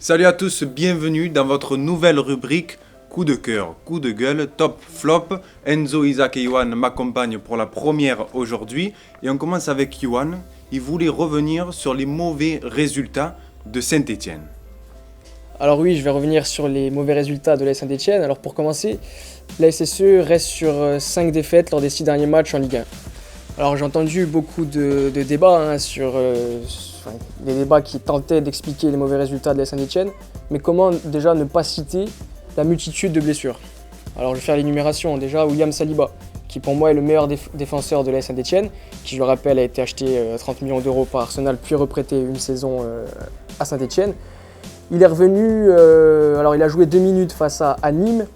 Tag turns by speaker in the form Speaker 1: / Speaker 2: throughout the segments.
Speaker 1: Salut à tous, bienvenue dans votre nouvelle rubrique Coup de cœur, coup de gueule, top flop. Enzo, Isaac et Yohan m'accompagnent pour la première aujourd'hui. Et on commence avec Yohan. Il voulait revenir sur les mauvais résultats de Saint-Étienne.
Speaker 2: Alors oui, je vais revenir sur les mauvais résultats de la Saint-Étienne. Alors pour commencer, la SSE reste sur 5 défaites lors des 6 derniers matchs en Ligue 1. Alors j'ai entendu beaucoup de débats sur des débats qui tentaient d'expliquer les mauvais résultats de la Saint-Étienne, mais comment déjà ne pas citer la multitude de blessures. Alors je vais faire l'énumération. Déjà, William Saliba, qui pour moi est le meilleur défenseur de la Saint-Étienne, qui je le rappelle a été acheté 30 millions d'euros par Arsenal, puis reprêté une saison à Saint-Étienne. Il est revenu, alors il a joué 2 minutes face à Nîmes,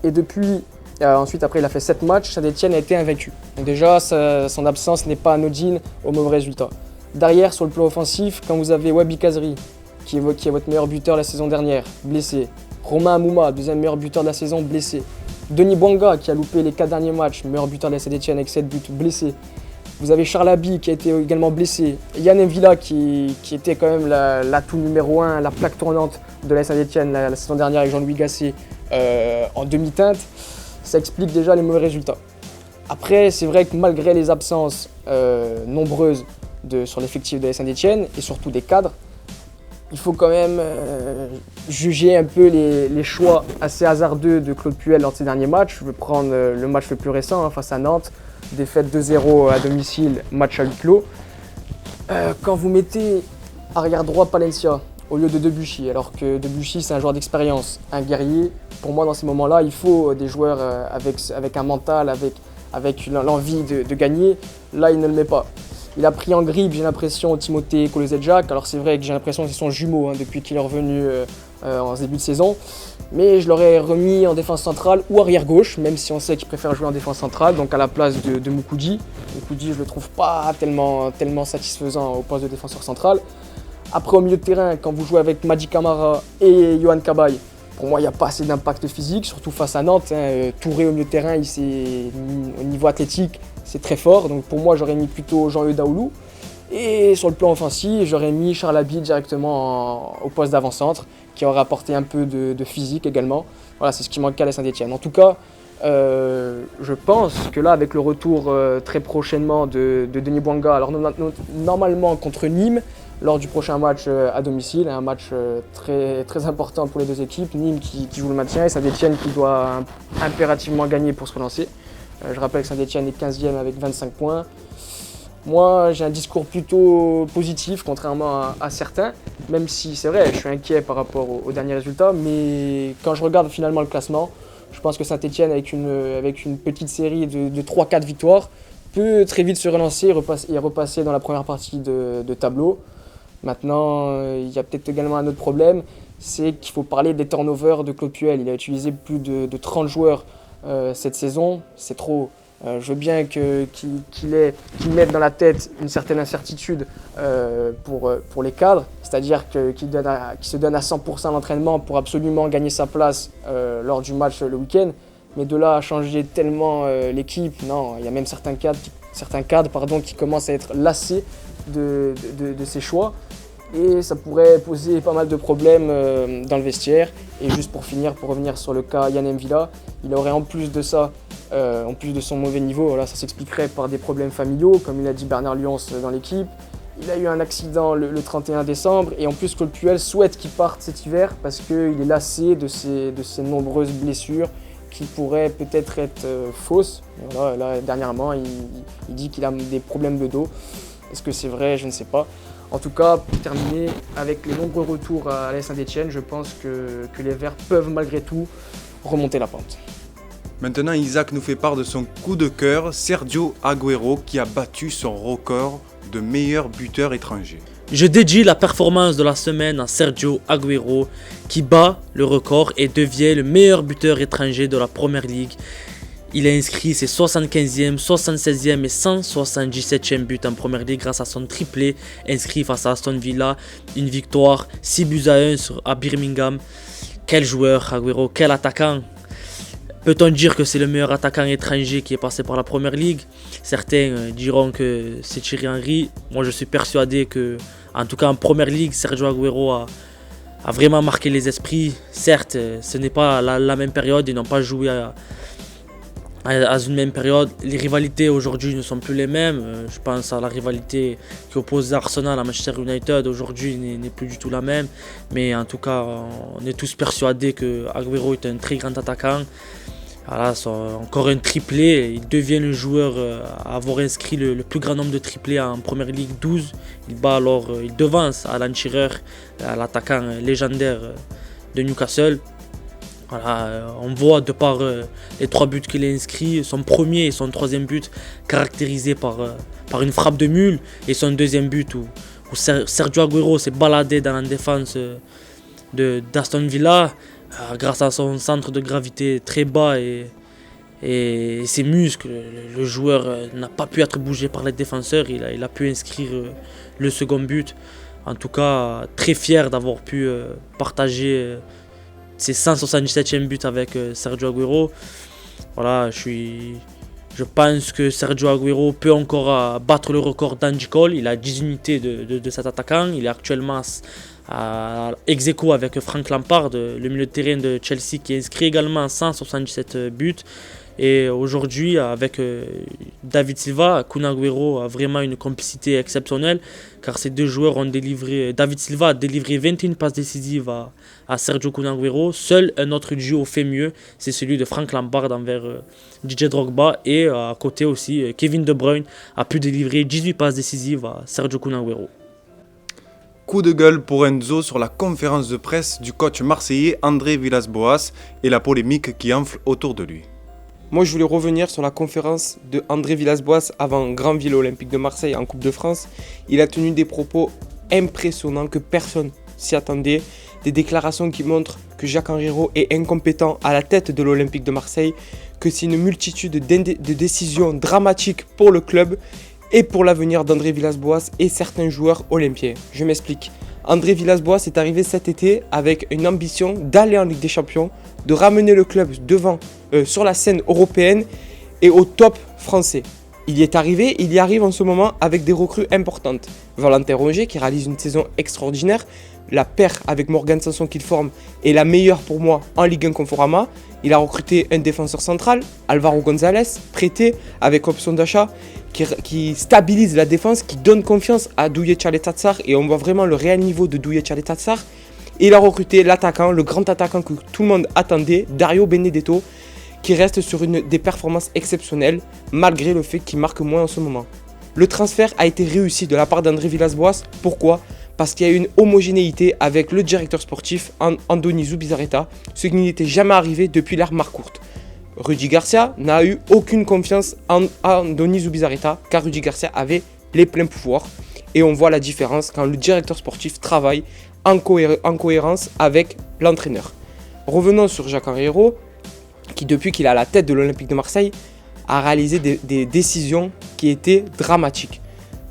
Speaker 2: et depuis, ensuite après il a fait 7 matchs, Saint-Étienne a été invaincu. Donc déjà, son absence n'est pas anodine aux mauvais résultats. Derrière, sur le plan offensif, quand vous avez Wabi Kazri, qui est votre meilleur buteur la saison dernière, blessé. Romain Amouma, deuxième meilleur buteur de la saison, blessé. Denis Bouanga, qui a loupé les 4 derniers matchs, meilleur buteur de la Saint-Étienne avec 7 buts, blessé. Vous avez Charles Abi qui a été également blessé. Yann M'Vila qui était quand même l'atout numéro 1, la plaque tournante de la Saint-Étienne la saison dernière avec Jean-Louis Gasset en demi-teinte. Ça explique déjà les mauvais résultats. Après, c'est vrai que malgré les absences nombreuses sur l'effectif de la Saint-Étienne et surtout des cadres, il faut quand même juger un peu les choix assez hasardeux de Claude Puel lors de ces derniers matchs. Je vais prendre le match le plus récent face à Nantes. Défaite 2-0 à domicile, match à huis clos. Quand vous mettez arrière droit Palencia au lieu de Debuchy, alors que Debuchy c'est un joueur d'expérience, un guerrier, pour moi dans ces moments-là il faut des joueurs avec un mental, avec l'envie de gagner. Là il ne le met pas. Il a pris en grippe, j'ai l'impression, Timothée Colosset-Jacques. Alors c'est vrai que j'ai l'impression que c'est son jumeau depuis qu'il est revenu en début de saison. Mais je l'aurais remis en défense centrale ou arrière gauche, même si on sait qu'il préfère jouer en défense centrale, donc à la place de Moukoudi. Moukoudi, je le trouve pas tellement satisfaisant au poste de défenseur central. Après, au milieu de terrain, quand vous jouez avec Madi Camara et Yohan Cabaye, pour moi, il n'y a pas assez d'impact physique, surtout face à Nantes. Touré au milieu de terrain, au niveau athlétique, c'est très fort. Donc pour moi, j'aurais mis plutôt Jean-Eudes Daoulou. Et sur le plan offensif, j'aurais mis Charles Abi directement au poste d'avant-centre, qui aurait apporté un peu de physique également. Voilà, c'est ce qui manquait à la Saint-Étienne. En tout cas, je pense que là, avec le retour très prochainement de Denis Bouanga, alors normalement contre Nîmes, lors du prochain match à domicile, un match très, très important pour les deux équipes, Nîmes qui joue le maintien et Saint-Étienne qui doit impérativement gagner pour se relancer. Je rappelle que Saint-Étienne est 15e avec 25 points. Moi, j'ai un discours plutôt positif, contrairement à certains, même si c'est vrai, je suis inquiet par rapport aux derniers résultats, mais quand je regarde finalement le classement, je pense que Saint-Étienne, avec une petite série de 3-4 victoires, peut très vite se relancer et repasser dans la première partie de tableau. Maintenant, il y a peut-être également un autre problème, c'est qu'il faut parler des turnovers de Claude Puel. Il a utilisé plus de 30 joueurs cette saison, c'est trop. Je veux bien qu'il mette dans la tête une certaine incertitude pour les cadres, c'est-à-dire qu'il se donne à 100% à l'entraînement pour absolument gagner sa place lors du match le week-end. Mais de là à changer tellement l'équipe, non, il y a même certains cadres qui commencent à être lassés de ces choix. Et ça pourrait poser pas mal de problèmes dans le vestiaire. Et juste pour finir, pour revenir sur le cas Yann M'Vila, il aurait en plus de ça, en plus de son mauvais niveau, voilà, ça s'expliquerait par des problèmes familiaux, comme il a dit Bernard Lyons dans l'équipe. Il a eu un accident le 31 décembre et en plus Claude Puel souhaite qu'il parte cet hiver parce qu'il est lassé de ces nombreuses blessures qui pourraient peut-être être fausses. Voilà, là, dernièrement, il dit qu'il a des problèmes de dos. Est-ce que c'est vrai? Je ne sais pas. En tout cas, pour terminer, avec les nombreux retours à la Saint-Étienne, je pense que les Verts peuvent malgré tout remonter la pente.
Speaker 1: Maintenant, Isaac nous fait part de son coup de cœur, Sergio Agüero, qui a battu son record de meilleur buteur étranger.
Speaker 3: Je dédie la performance de la semaine à Sergio Agüero, qui bat le record et devient le meilleur buteur étranger de la Premier League. Il a inscrit ses 75e, 76e et 177e buts en Premier League grâce à son triplé inscrit face à Aston Villa. Une victoire 6-1 à Birmingham. Quel joueur Agüero, quel attaquant! Peut-on dire que c'est le meilleur attaquant étranger qui est passé par la Premier League? Certains diront que c'est Thierry Henry. Moi je suis persuadé que, en tout cas en Premier League, Sergio Agüero a vraiment marqué les esprits. Certes, ce n'est pas la même période, ils n'ont pas joué à une même période. Les rivalités aujourd'hui ne sont plus les mêmes. Je pense à la rivalité qui oppose Arsenal à Manchester United aujourd'hui n'est plus du tout la même. Mais en tout cas, on est tous persuadés que Agüero est un très grand attaquant. Voilà, encore un triplé. Il devient le joueur à avoir inscrit le plus grand nombre de triplés en Première Ligue, 12. Il devance Alan Shearer, l'attaquant légendaire de Newcastle. Voilà, on voit de par les 3 buts qu'il a inscrits, son premier et son troisième but caractérisés par une frappe de mule, et son deuxième but où Sergio Agüero s'est baladé dans la défense d'Aston Villa grâce à son centre de gravité très bas et ses muscles. Le joueur n'a pas pu être bougé par les défenseurs, il a pu inscrire le second but. En tout cas, très fier d'avoir pu partager ses 177e but avec Sergio Agüero. Voilà, je pense que Sergio Agüero peut encore battre le record d'Andy Cole. Il a 10 unités de cet attaquant. Il est actuellement ex aequo avec Frank Lampard, le milieu de terrain de Chelsea, qui inscrit également 177 buts. Et aujourd'hui, avec David Silva, Kun Agüero a vraiment une complicité exceptionnelle, car ces deux joueurs ont délivré. David Silva a délivré 21 passes décisives à Sergio Kun Agüero. Seul un autre duo fait mieux, c'est celui de Frank Lampard envers Didier Drogba. Et à côté aussi, Kevin De Bruyne a pu délivrer 18 passes décisives à Sergio Kun Agüero.
Speaker 1: Coup de gueule pour Enzo sur la conférence de presse du coach marseillais André Villas-Boas et la polémique qui enfle autour de lui.
Speaker 4: Moi, je voulais revenir sur la conférence de André Villas-Boas avant Granville Olympique de Marseille en Coupe de France. Il a tenu des propos impressionnants que personne s'y attendait. Des déclarations qui montrent que Jacques Henriot est incompétent à la tête de l'Olympique de Marseille, que c'est une multitude de décisions dramatiques pour le club et pour l'avenir d'André Villas-Boas et certains joueurs olympiens. Je m'explique. André Villas-Boas est arrivé cet été avec une ambition d'aller en Ligue des Champions, de ramener le club sur la scène européenne et au top français. Il y est arrivé, il y arrive en ce moment avec des recrues importantes. Valentin Rongier qui réalise une saison extraordinaire. La paire avec Morgan Sanson qu'il forme est la meilleure pour moi en Ligue 1 Conforama. Il a recruté un défenseur central, Alvaro González, prêté avec option d'achat, qui stabilise la défense, qui donne confiance à Douye Tchale-Tatsar, et on voit vraiment le réel niveau de Douye Tchale-Tatsar. Et il a recruté l'attaquant, le grand attaquant que tout le monde attendait, Dario Benedetto, qui reste sur des performances exceptionnelles, malgré le fait qu'il marque moins en ce moment. Le transfert a été réussi de la part d'André Villas-Boas. Pourquoi ? Parce qu'il y a une homogénéité avec le directeur sportif Andoni Zubizarreta, ce qui n'était jamais arrivé depuis l'ère Marcourt. Rudy Garcia n'a eu aucune confiance en Andoni Zubizarreta, car Rudy Garcia avait les pleins pouvoirs. Et on voit la différence quand le directeur sportif travaille en cohérence avec l'entraîneur. Revenons sur Jacques Henriot, qui depuis qu'il est à la tête de l'Olympique de Marseille, a réalisé des décisions qui étaient dramatiques.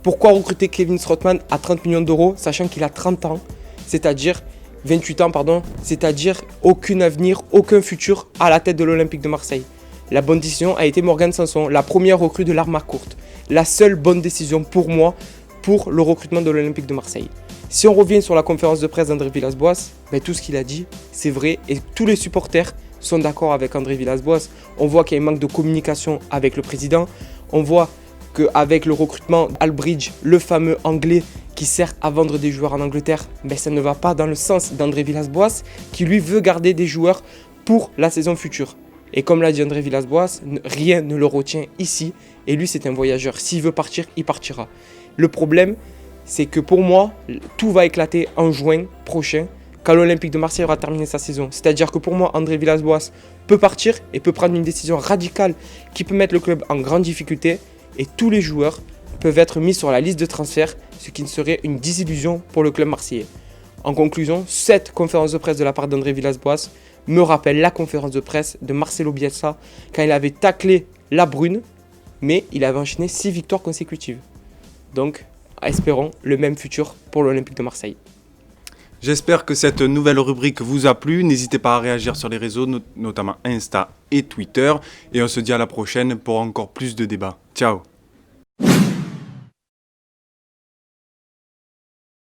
Speaker 4: Pourquoi recruter Kevin Strootman à 30 millions d'euros, sachant qu'il a 30 ans, c'est-à-dire 28 ans, c'est-à-dire aucun avenir, aucun futur à la tête de l'Olympique de Marseille. La bonne décision a été Morgan Sanson, la première recrue de l'ère Marcourt. La seule bonne décision pour moi, pour le recrutement de l'Olympique de Marseille. Si on revient sur la conférence de presse d'André Villas-Boas, tout ce qu'il a dit, c'est vrai, et tous les supporters sont d'accord avec André Villas-Boas. On voit qu'il y a un manque de communication avec le président. On voit qu'avec le recrutement Albridge, le fameux anglais qui sert à vendre des joueurs en Angleterre, ça ne va pas dans le sens d'André Villas-Boas qui lui veut garder des joueurs pour la saison future. Et comme l'a dit André Villas-Boas, rien ne le retient ici. Et lui, c'est un voyageur. S'il veut partir, il partira. Le problème, c'est que pour moi, tout va éclater en juin prochain, quand l'Olympique de Marseille aura terminé sa saison. C'est-à-dire que pour moi, André Villas-Boas peut partir et peut prendre une décision radicale qui peut mettre le club en grande difficulté. Et tous les joueurs peuvent être mis sur la liste de transfert, ce qui serait une désillusion pour le club marseillais. En conclusion, cette conférence de presse de la part d'André Villas-Boas me rappelle la conférence de presse de Marcelo Bielsa quand il avait taclé la Brune, mais il avait enchaîné 6 victoires consécutives. Donc, espérons le même futur pour l'Olympique de Marseille.
Speaker 1: J'espère que cette nouvelle rubrique vous a plu. N'hésitez pas à réagir sur les réseaux, notamment Insta et Twitter. Et on se dit à la prochaine pour encore plus de débats. Ciao.